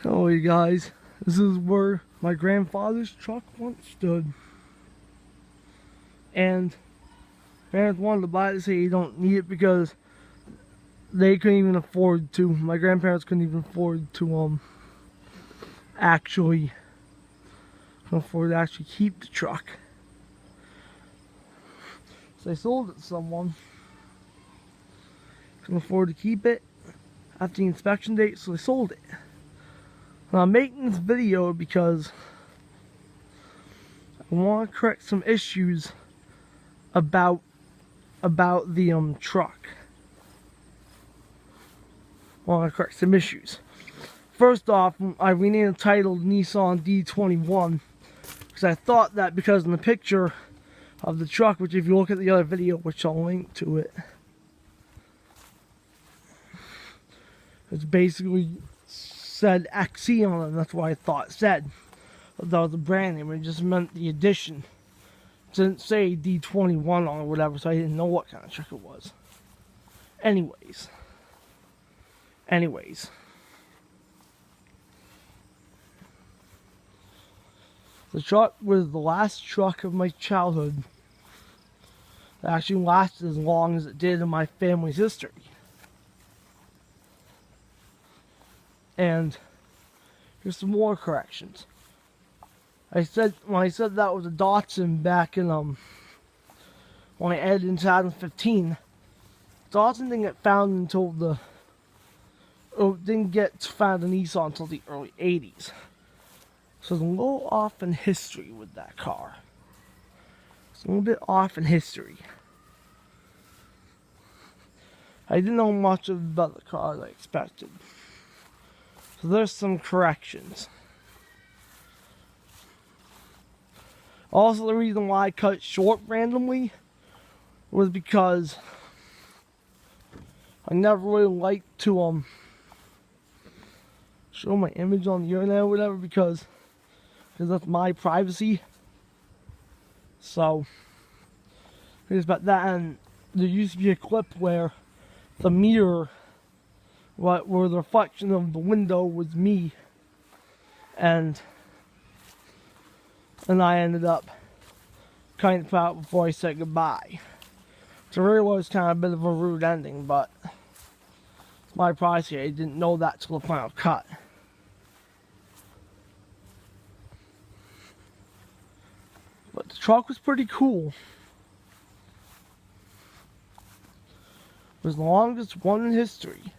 Hello you guys, this is where my grandfather's truck once stood. And parents wanted to buy it, say you don't need it because they couldn't even afford to. My grandparents couldn't even afford to actually keep the truck. So they sold it to someone. Couldn't afford to keep it after the inspection date, so they sold it. And I'm making this video because I want to correct some issues about the truck. I want to correct some issues. First off, I renamed the title Nissan D21 because I thought that because in the picture of the truck, which if you look at the other video, which I'll link to it, it's basically said XE on it, and that's what I thought it said. That was the brand name, it just meant the edition. It didn't say D21 on it or whatever, so I didn't know what kind of truck it was. Anyways. The truck was the last truck of my childhood that actually lasted as long as it did in my family's history. And here's some more corrections. When I said that was a Datsun back in when I edited in 2015, Datsun didn't get found until didn't get found in Nissan until the early 80s. So it's a little off in history with that car. It's a little bit off in history. I didn't know much about the car as I expected. So there's some corrections. Also, the reason why I cut it short randomly was because I never really liked to show my image on the internet or whatever because that's my privacy. So here's about that. And there used to be a clip where the mirror, where the reflection of the window was me, and I ended up cutting it out before I said goodbye. So it really was kind of a bit of a rude ending, but it's my privacy. I didn't know that till the final cut. But the truck was pretty cool. It was the longest one in history.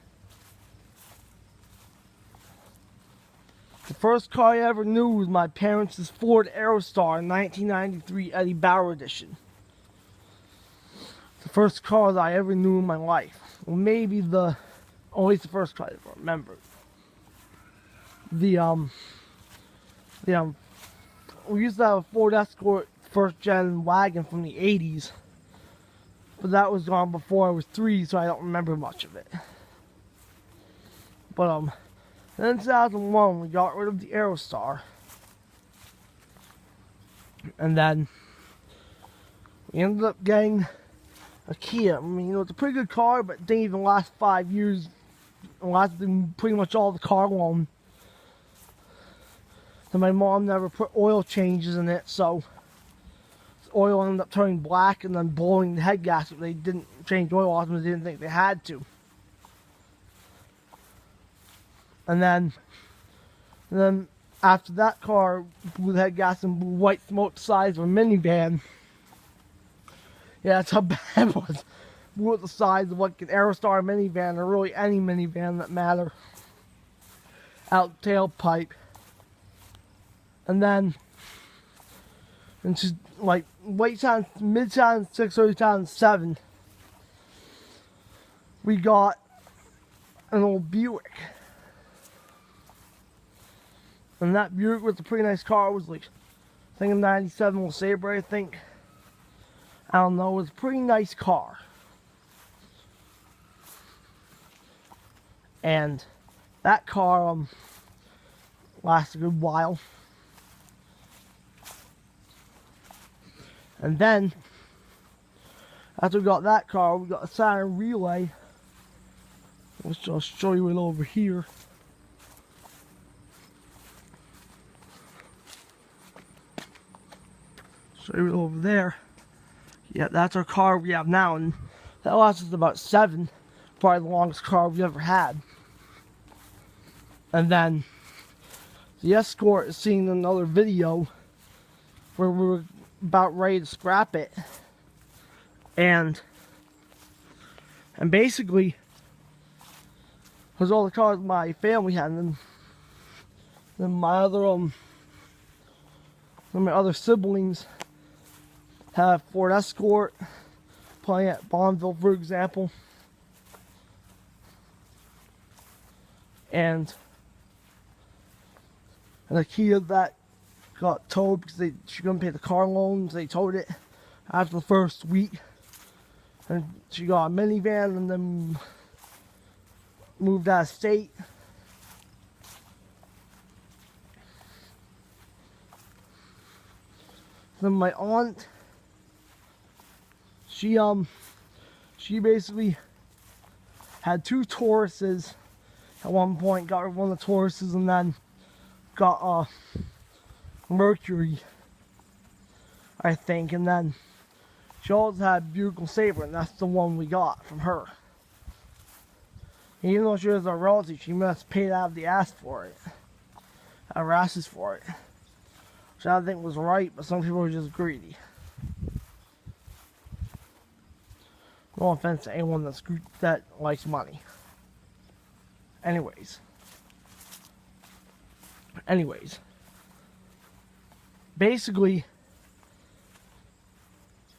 The first car I ever knew was my parents' Ford Aerostar 1993 Eddie Bauer edition. The first car that I ever knew in my life. Well, maybe always the first car I ever remembered. We used to have a Ford Escort first gen wagon from the 80s. But that was gone before I was 3, so I don't remember much of it. But then in 2001, we got rid of the Aerostar. And then we ended up getting a Kia. I mean, it's a pretty good car, but it didn't even last 5 years. It lasted pretty much all the car loan. And my mom never put oil changes in it, so the oil ended up turning black and then blowing the head gasket. They didn't change oil on them, they didn't think they had to. And then after that car blew the head gasket and blew white smoke the size of a minivan. Yeah, that's how bad it was. Blew it the size of like an Aerostar minivan, or really any minivan that matter. Out the tailpipe. And then into like mid 2006, early 2007, we got an old Buick. And that Buick was a pretty nice car. It was like, I think a 97 LeSabre, I think. I don't know, it was a pretty nice car. And that car lasted a good while. And then, after we got that car, we got a Saturn Relay, which I'll show you it over here. So over there, yeah, that's our car we have now, and that lasts us about 7, probably the longest car we've ever had. And then the Escort is seeing another video where we were about ready to scrap it, and basically, because all the cars my family had, and then my other siblings have Ford Escort, playing at Bonneville, for example, and the Kia that got towed because she couldn't pay the car loans. They towed it after the first week, and she got a minivan and then moved out of state. Then my aunt, she basically had 2 Tauruses at one point, got rid of one of the Tauruses, and then got a Mercury, I think, and then she also had Buick LeSabre, and that's the one we got from her. And even though she was a relative, she must pay out of the ass for it, out of asses for it, which I don't think was right, but some people are just greedy. No offense to anyone that likes money. Anyways, basically,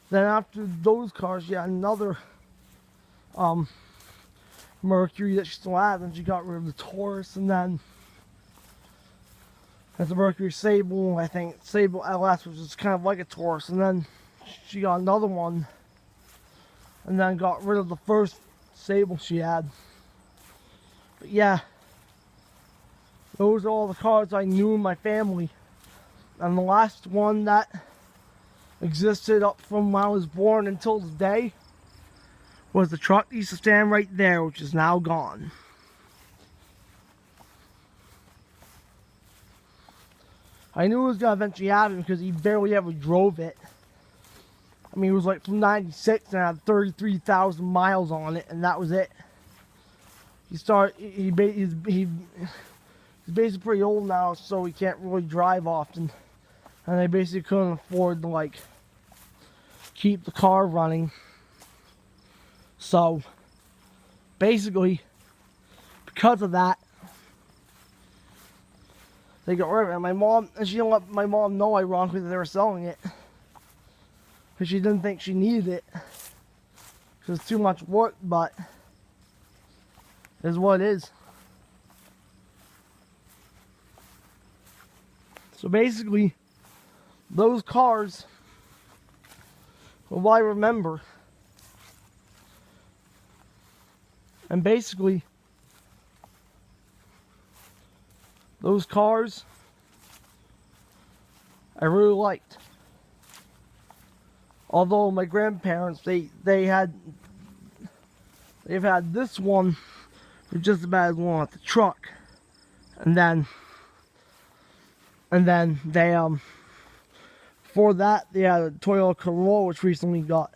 then after those cars, she had another Mercury that she still had, and she got rid of the Taurus, and then there's the Mercury Sable, I think, Sable LS, which is kind of like a Taurus, and then she got another one, and then got rid of the first Sable she had. But yeah, those are all the cars I knew in my family. And the last one that existed up from when I was born until today was the truck that used to stand right there, which is now gone. I knew it was going to eventually happen because he barely ever drove it. I mean, it was like from 96 and had 33,000 miles on it, and that was it. He's basically pretty old now, so he can't really drive often. And they basically couldn't afford to, like, keep the car running. So, basically, because of that, they got rid of it. And my mom, and she didn't let my mom know, ironically, that they were selling it. Because she didn't think she needed it. Because it's too much work, but it is what it is. So basically, those cars are what I remember. And basically, those cars I really liked. Although my grandparents, they've had this one, which is just about as long as the truck, and then they before that they had a Toyota Corolla, which recently got,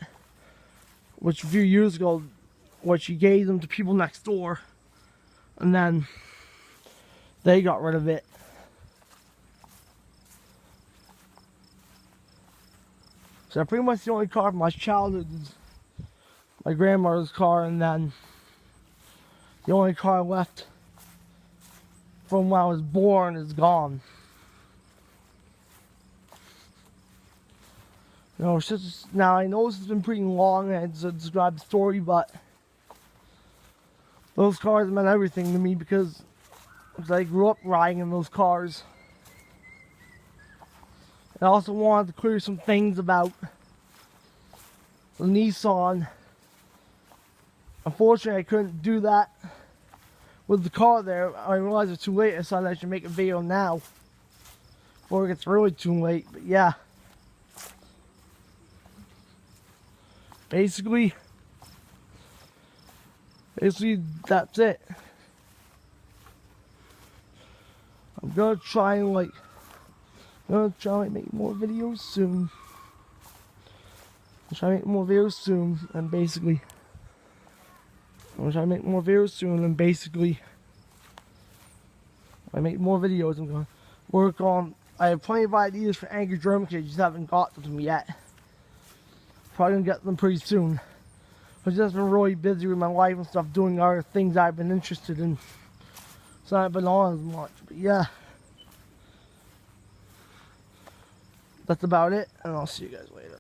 which a few years ago, which she gave them to people next door, and then they got rid of it. So pretty much the only car from my childhood is my grandmother's car, and then the only car left from when I was born is gone. You know, it's just, now I know this has been pretty long and to describe the story, but those cars meant everything to me because I grew up riding in those cars. I also wanted to clear some things about the Nissan. Unfortunately, I couldn't do that with the car there. I realized it's too late. I decided I should make a video now before it gets really too late. But yeah, basically that's it. I'm gonna try and make more videos soon. I'll try to make more videos soon, and basically, I'm gonna try to make more videos soon, and basically, I make more videos. I'm gonna work on. I have plenty of ideas for Angry German Kids, just haven't got them yet. Probably gonna get them pretty soon. I've just been really busy with my life and stuff, doing other things I've been interested in, so I haven't been on as much. But yeah, that's about it, and I'll see you guys later.